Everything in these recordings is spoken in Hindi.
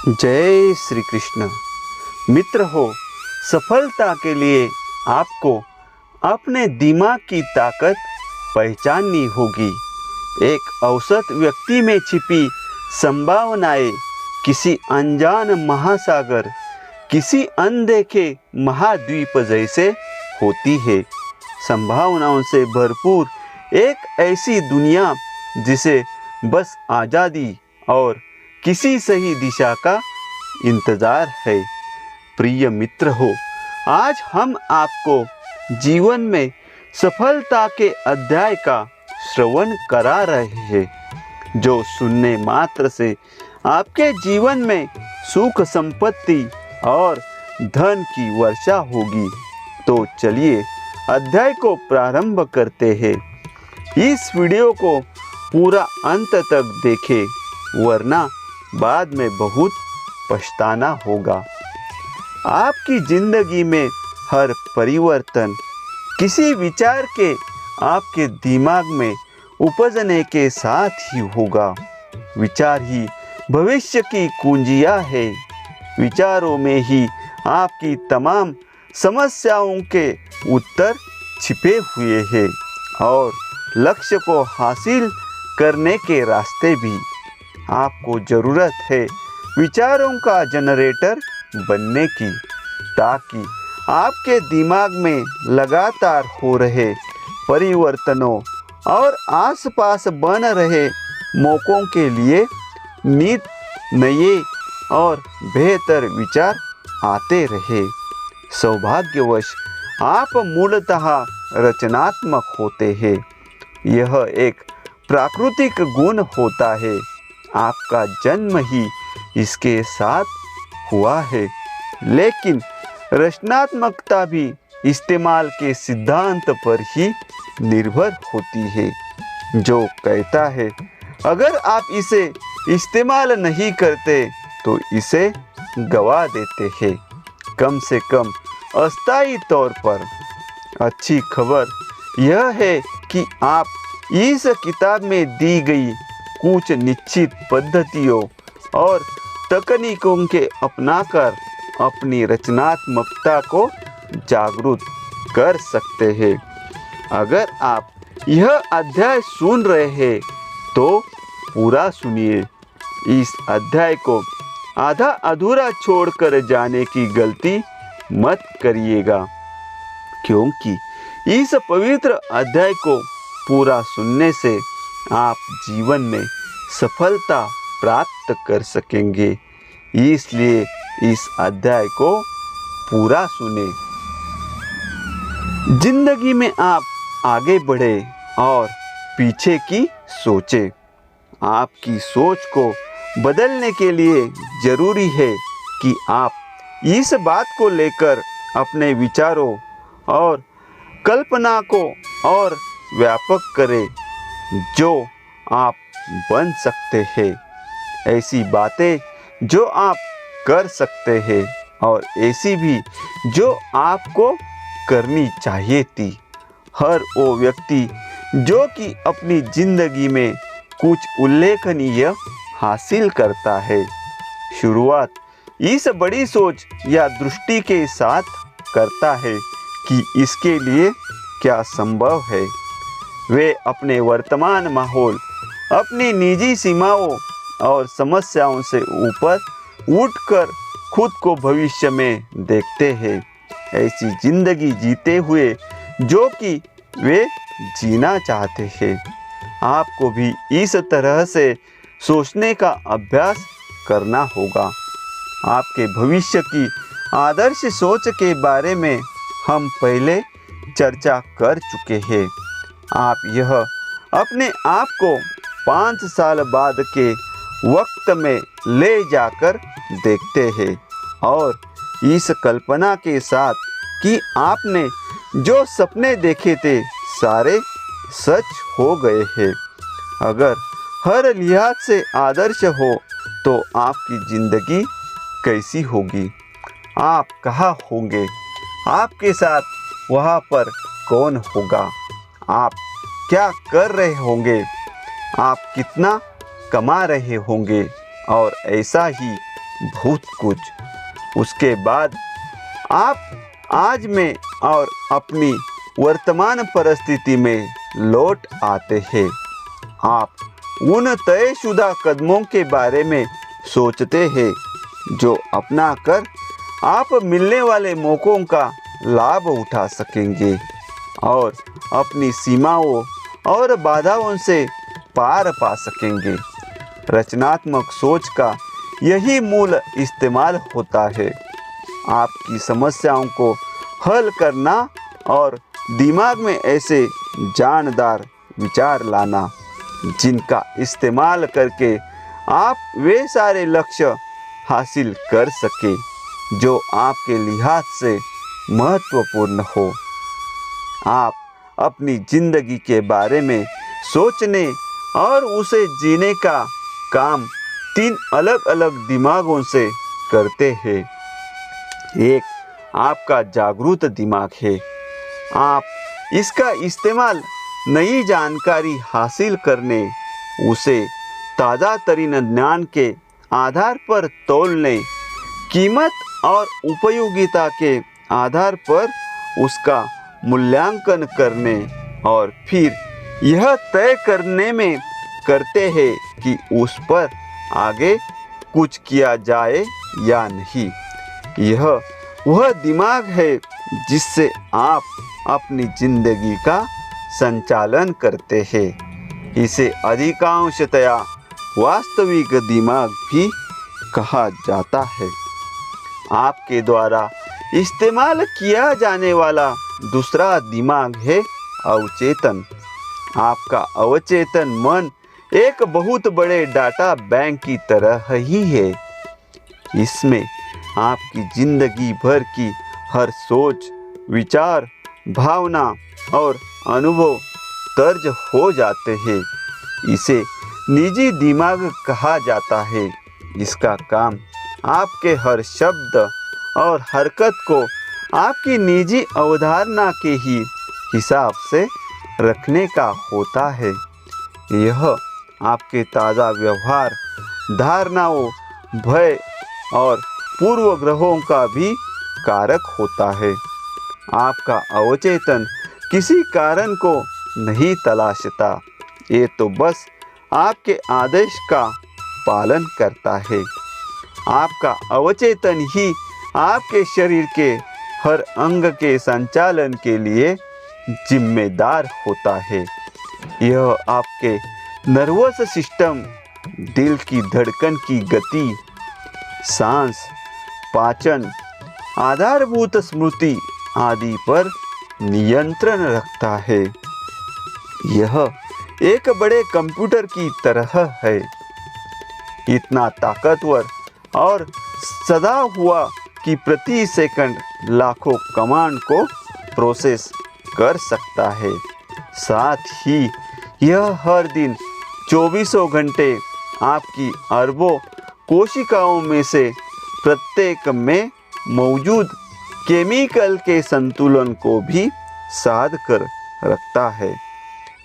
जय श्री कृष्ण। मित्र हो, सफलता के लिए आपको अपने दिमाग की ताकत पहचाननी होगी। एक औसत व्यक्ति में छिपी संभावनाएं किसी अनजान महासागर, किसी अनदेखे महाद्वीप जैसे होती है। संभावनाओं से भरपूर एक ऐसी दुनिया जिसे बस आज़ादी और किसी सही दिशा का इंतजार है। प्रिय मित्र हो, आज हम आपको जीवन में सफलता के अध्याय का श्रवण करा रहे हैं, जो सुनने मात्र से आपके जीवन में सुख, संपत्ति और धन की वर्षा होगी। तो चलिए अध्याय को प्रारंभ करते हैं। इस वीडियो को पूरा अंत तक देखें, वरना बाद में बहुत पछताना होगा। आपकी जिंदगी में हर परिवर्तन किसी विचार के आपके दिमाग में उपजने के साथ ही होगा। विचार ही भविष्य की कुंजियां है। विचारों में ही आपकी तमाम समस्याओं के उत्तर छिपे हुए हैं और लक्ष्य को हासिल करने के रास्ते भी। आपको ज़रूरत है विचारों का जनरेटर बनने की, ताकि आपके दिमाग में लगातार हो रहे परिवर्तनों और आसपास बन रहे मौक़ों के लिए नित नए और बेहतर विचार आते रहे। सौभाग्यवश आप मूलतः रचनात्मक होते हैं। यह एक प्राकृतिक गुण होता है। आपका जन्म ही इसके साथ हुआ है, लेकिन रचनात्मकता भी इस्तेमाल के सिद्धांत पर ही निर्भर होती है, जो कहता है अगर आप इसे इस्तेमाल नहीं करते तो इसे गवा देते हैं, कम से कम अस्थायी तौर पर। अच्छी खबर यह है कि आप इस किताब में दी गई कुछ निश्चित पद्धतियों और तकनीकों के अपनाकर अपनी रचनात्मकता को जागरूक कर सकते हैं। अगर आप यह अध्याय सुन रहे हैं तो पूरा सुनिए। इस अध्याय को आधा अधूरा छोड़कर जाने की गलती मत करिएगा, क्योंकि इस पवित्र अध्याय को पूरा सुनने से आप जीवन में सफलता प्राप्त कर सकेंगे। इसलिए इस अध्याय को पूरा सुने। जिंदगी में आप आगे बढ़े और पीछे की सोचें। आपकी सोच को बदलने के लिए जरूरी है कि आप इस बात को लेकर अपने विचारों और कल्पना को और व्यापक करें जो आप बन सकते हैं। ऐसी बातें जो आप कर सकते हैं और ऐसी भी जो आपको करनी चाहिए थी। हर वो व्यक्ति जो कि अपनी जिंदगी में कुछ उल्लेखनीय हासिल करता है, शुरुआत इस बड़ी सोच या दृष्टि के साथ करता है कि इसके लिए क्या संभव है। वे अपने वर्तमान माहौल, अपनी निजी सीमाओं और समस्याओं से ऊपर उठकर खुद को भविष्य में देखते हैं। ऐसी जिंदगी जीते हुए जो कि वे जीना चाहते हैं। आपको भी इस तरह से सोचने का अभ्यास करना होगा। आपके भविष्य की आदर्श सोच के बारे में हम पहले चर्चा कर चुके हैं। आप यह अपने आप को 5 साल बाद के वक्त में ले जाकर देखते हैं और इस कल्पना के साथ कि आपने जो सपने देखे थे सारे सच हो गए हैं। अगर हर लिहाज से आदर्श हो तो आपकी ज़िंदगी कैसी होगी? आप कहाँ होंगे? आपके साथ वहाँ पर कौन होगा? आप क्या कर रहे होंगे? आप कितना कमा रहे होंगे? और ऐसा ही बहुत कुछ। उसके बाद आप आज में और अपनी वर्तमान परिस्थिति में लौट आते हैं। आप उन तयशुदा कदमों के बारे में सोचते हैं जो अपना कर आप मिलने वाले मौक़ों का लाभ उठा सकेंगे और अपनी सीमाओं और बाधाओं से पार पा सकेंगे। रचनात्मक सोच का यही मूल इस्तेमाल होता है, आपकी समस्याओं को हल करना और दिमाग में ऐसे जानदार विचार लाना जिनका इस्तेमाल करके आप वे सारे लक्ष्य हासिल कर सके जो आपके लिहाज से महत्वपूर्ण हो। आप अपनी ज़िंदगी के बारे में सोचने और उसे जीने का काम 3 अलग अलग दिमागों से करते हैं। एक आपका जागरूक दिमाग है। आप इसका इस्तेमाल नई जानकारी हासिल करने, उसे ताज़ा तरीन ज्ञान के आधार पर तौलने, कीमत और उपयोगिता के आधार पर उसका मूल्यांकन करने और फिर यह तय करने में करते हैं कि उस पर आगे कुछ किया जाए या नहीं। यह वह दिमाग है जिससे आप अपनी ज़िंदगी का संचालन करते हैं। इसे अधिकांशतया वास्तविक दिमाग भी कहा जाता है। आपके द्वारा इस्तेमाल किया जाने वाला दूसरा दिमाग है अवचेतन। आपका अवचेतन मन एक बहुत बड़े डाटा बैंक की तरह ही है। इसमें आपकी ज़िंदगी भर की हर सोच, विचार, भावना और अनुभव दर्ज हो जाते हैं। इसे निजी दिमाग कहा जाता है। इसका काम आपके हर शब्द और हरकत को आपकी निजी अवधारणा के ही हिसाब से रखने का होता है। यह आपके ताज़ा व्यवहार, धारणाओं, भय और पूर्वग्रहों का भी कारक होता है। आपका अवचेतन किसी कारण को नहीं तलाशता, ये तो बस आपके आदेश का पालन करता है। आपका अवचेतन ही आपके शरीर के हर अंग के संचालन के लिए जिम्मेदार होता है। यह आपके नर्वस सिस्टम, दिल की धड़कन की गति, सांस, पाचन, आधारभूत स्मृति आदि पर नियंत्रण रखता है। यह एक बड़े कंप्यूटर की तरह है, इतना ताकतवर और सदा हुआ कि प्रति सेकंड लाखों कमांड को प्रोसेस कर सकता है। साथ ही यह हर दिन 24 घंटे आपकी अरबों कोशिकाओं में से प्रत्येक में मौजूद केमिकल के संतुलन को भी साध कर रखता है।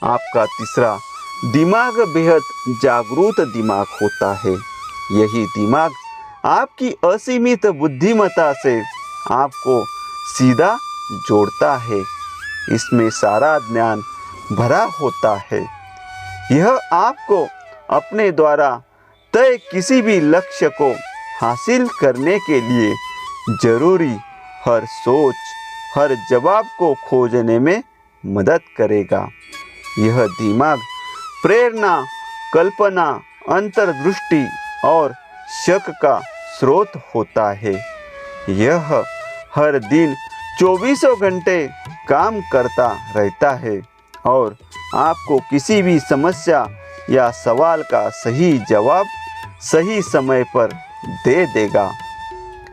आपका तीसरा दिमाग बेहद जागरूक दिमाग होता है। यही दिमाग आपकी असीमित बुद्धिमत्ता से आपको सीधा जोड़ता है। इसमें सारा ज्ञान भरा होता है। यह आपको अपने द्वारा तय किसी भी लक्ष्य को हासिल करने के लिए जरूरी हर सोच, हर जवाब को खोजने में मदद करेगा। यह दिमाग प्रेरणा, कल्पना, अंतर्दृष्टि और शक का स्रोत होता है। यह हर दिन 24 घंटे काम करता रहता है और आपको किसी भी समस्या या सवाल का सही जवाब सही समय पर दे देगा।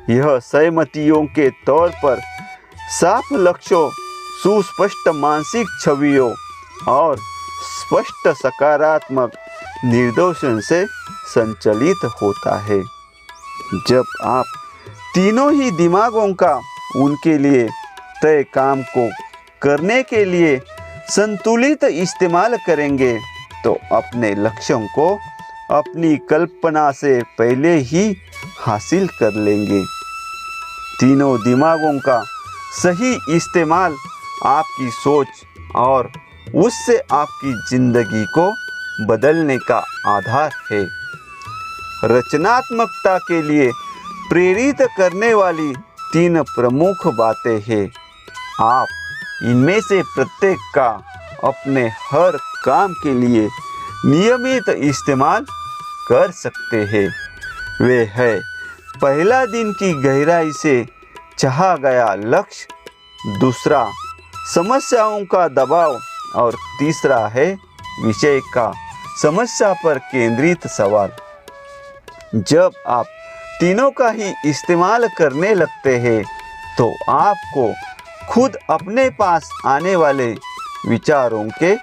यह सहमतियों के तौर पर साफ लक्ष्यों, सुस्पष्ट मानसिक छवियों और स्पष्ट सकारात्मक निर्देशन से संचालित होता है। जब आप तीनों ही दिमागों का उनके लिए तय काम को करने के लिए संतुलित इस्तेमाल करेंगे तो अपने लक्ष्यों को अपनी कल्पना से पहले ही हासिल कर लेंगे। तीनों दिमागों का सही इस्तेमाल आपकी सोच और उससे आपकी जिंदगी को बदलने का आधार है। रचनात्मकता के लिए प्रेरित करने वाली 3 प्रमुख बातें हैं। आप इनमें से प्रत्येक का अपने हर काम के लिए नियमित इस्तेमाल कर सकते हैं। वे है, पहला दिन की गहराई से चाहा गया लक्ष्य, दूसरा समस्याओं का दबाव और तीसरा है विषय का समस्या पर केंद्रित सवाल। जब आप तीनों का ही इस्तेमाल करने लगते हैं तो आपको खुद अपने पास आने वाले विचारों के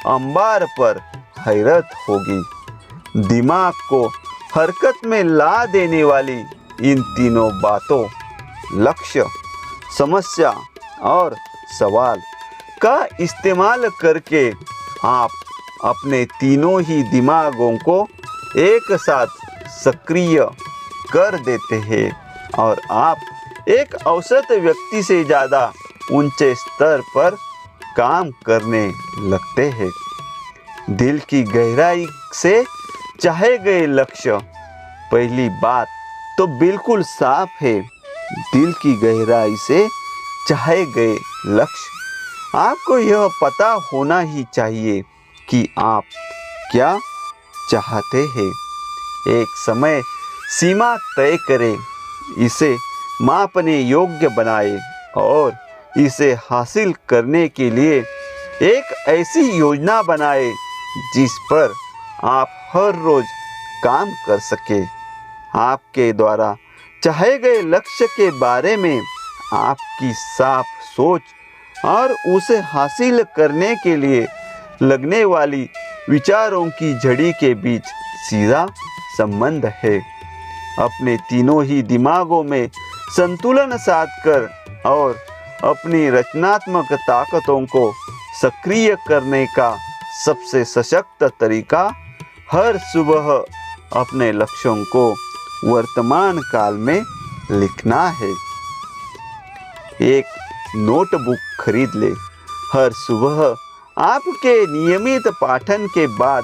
अंबार पर हैरत होगी। दिमाग को हरकत में ला देने वाली इन तीनों बातों, लक्ष्य, समस्या और सवाल का इस्तेमाल करके आप अपने तीनों ही दिमागों को एक साथ सक्रिय कर देते हैं और आप एक औसत व्यक्ति से ज़्यादा ऊंचे स्तर पर काम करने लगते हैं। दिल की गहराई से चाहे गए लक्ष्य, पहली बात तो बिल्कुल साफ है। दिल की गहराई से चाहे गए लक्ष्य, आपको यह पता होना ही चाहिए कि आप क्या चाहते हैं। एक समय सीमा तय करें, इसे मापने योग्य बनाएं और इसे हासिल करने के लिए एक ऐसी योजना बनाएं जिस पर आप हर रोज काम कर सकें। आपके द्वारा चाहे गए लक्ष्य के बारे में आपकी साफ सोच और उसे हासिल करने के लिए लगने वाली विचारों की झड़ी के बीच सीधा संबंध है। अपने तीनों ही दिमागों में संतुलन साधकर और अपनी रचनात्मक ताकतों को सक्रिय करने का सबसे सशक्त तरीका हर सुबह अपने लक्ष्यों को वर्तमान काल में लिखना है। एक नोटबुक खरीद ले। हर सुबह आपके नियमित पाठन के बाद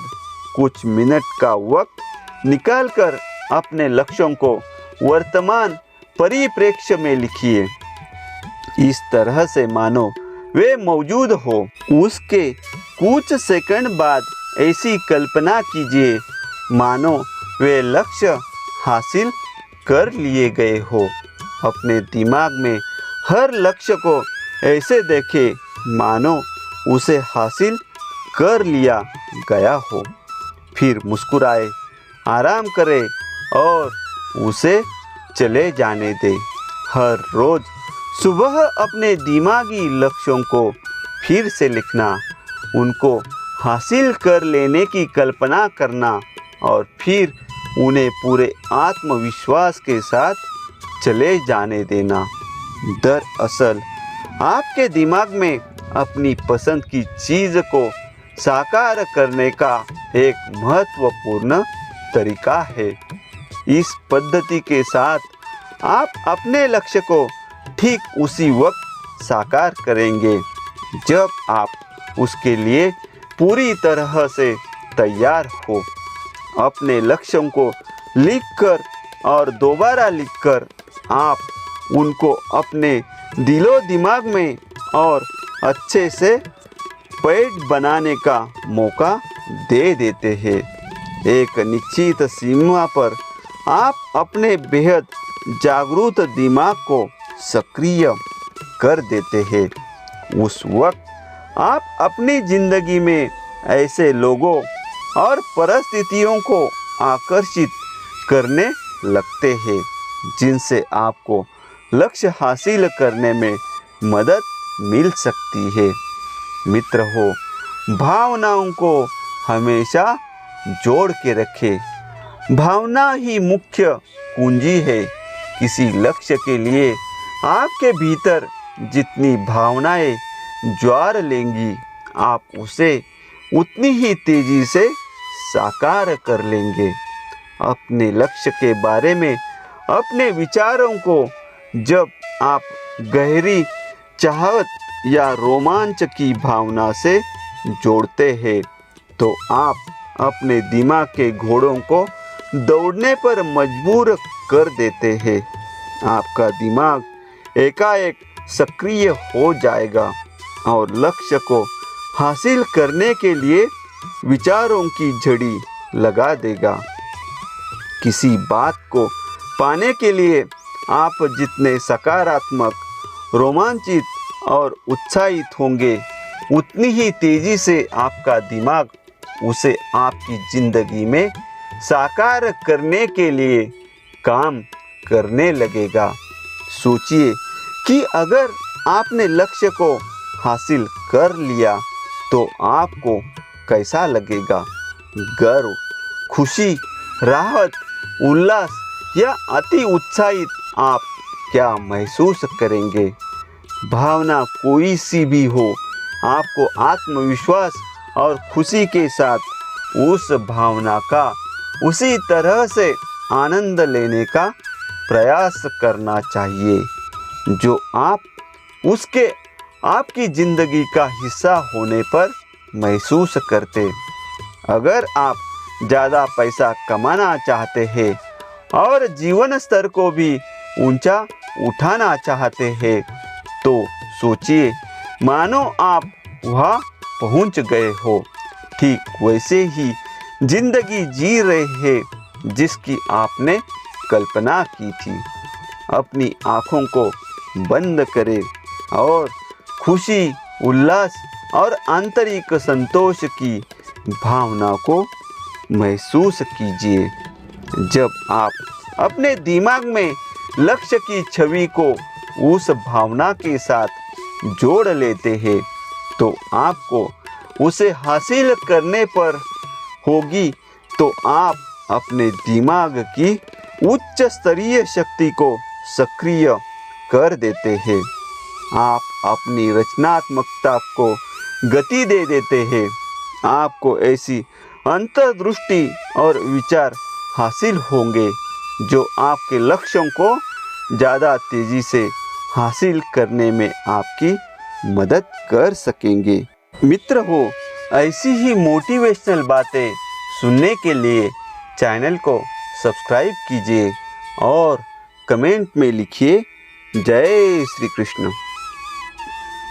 कुछ मिनट का वक्त निकालकर अपने लक्ष्यों को वर्तमान परिप्रेक्ष्य में लिखिए। इस तरह से मानो वे मौजूद हो। उसके कुछ सेकंड बाद ऐसी कल्पना कीजिए मानो वे लक्ष्य हासिल कर लिए गए हो। अपने दिमाग में हर लक्ष्य को ऐसे देखें मानो उसे हासिल कर लिया गया हो। फिर मुस्कुराए, आराम करें और उसे चले जाने दें। हर रोज सुबह अपने दिमागी लक्ष्यों को फिर से लिखना, उनको हासिल कर लेने की कल्पना करना और फिर उन्हें पूरे आत्मविश्वास के साथ चले जाने देना। दरअसल आपके दिमाग में अपनी पसंद की चीज़ को साकार करने का एक महत्वपूर्ण तरीका है। इस पद्धति के साथ आप अपने लक्ष्य को ठीक उसी वक्त साकार करेंगे जब आप उसके लिए पूरी तरह से तैयार हो। अपने लक्ष्यों को लिखकर और दोबारा लिखकर आप उनको अपने दिलो दिमाग में और अच्छे से पैड बनाने का मौका दे देते हैं। एक निश्चित सीमा पर आप अपने बेहद जागरूक दिमाग को सक्रिय कर देते हैं। उस वक्त आप अपनी ज़िंदगी में ऐसे लोगों और परिस्थितियों को आकर्षित करने लगते हैं जिनसे आपको लक्ष्य हासिल करने में मदद मिल सकती है। मित्र हो, भावनाओं को हमेशा जोड़ के रखें। भावना ही मुख्य कुंजी है। किसी लक्ष्य के लिए आपके भीतर जितनी भावनाएं ज्वार लेंगी, आप उसे उतनी ही तेजी से साकार कर लेंगे। अपने लक्ष्य के बारे में अपने विचारों को जब आप गहरी चाहत या रोमांच की भावना से जोड़ते हैं तो आप अपने दिमाग के घोड़ों को दौड़ने पर मजबूर कर देते हैं। आपका दिमाग एकाएक सक्रिय हो जाएगा और लक्ष्य को हासिल करने के लिए विचारों की झड़ी लगा देगा। किसी बात को पाने के लिए आप जितने सकारात्मक, रोमांचित और उत्साहित होंगे, उतनी ही तेजी से आपका दिमाग उसे आपकी जिंदगी में साकार करने के लिए काम करने लगेगा। सोचिए कि अगर आपने लक्ष्य को हासिल कर लिया तो आपको कैसा लगेगा? गर्व, खुशी, राहत, उल्लास या अति उत्साहित आप क्या महसूस करेंगे? भावना कोई सी भी हो, आपको आत्मविश्वास और खुशी के साथ उस भावना का उसी तरह से आनंद लेने का प्रयास करना चाहिए जो आप उसके आपकी ज़िंदगी का हिस्सा होने पर महसूस करते। अगर आप ज़्यादा पैसा कमाना चाहते हैं और जीवन स्तर को भी ऊंचा उठाना चाहते हैं तो सोचिए मानो आप वहाँ पहुँच गए हो। ठीक वैसे ही जिंदगी जी रहे हैं जिसकी आपने कल्पना की थी। अपनी आँखों को बंद करें और खुशी, उल्लास और आंतरिक संतोष की भावना को महसूस कीजिए। जब आप अपने दिमाग में लक्ष्य की छवि को उस भावना के साथ जोड़ लेते हैं तो आपको उसे हासिल करने पर होगी तो आप अपने दिमाग की उच्च स्तरीय शक्ति को सक्रिय कर देते हैं। आप अपनी रचनात्मकता को गति दे देते हैं। आपको ऐसी अंतर्दृष्टि और विचार हासिल होंगे जो आपके लक्ष्यों को ज़्यादा तेज़ी से हासिल करने में आपकी मदद कर सकेंगे। मित्र हो, ऐसी ही मोटिवेशनल बातें सुनने के लिए चैनल को सब्सक्राइब कीजिए और कमेंट में लिखिए जय श्री कृष्ण।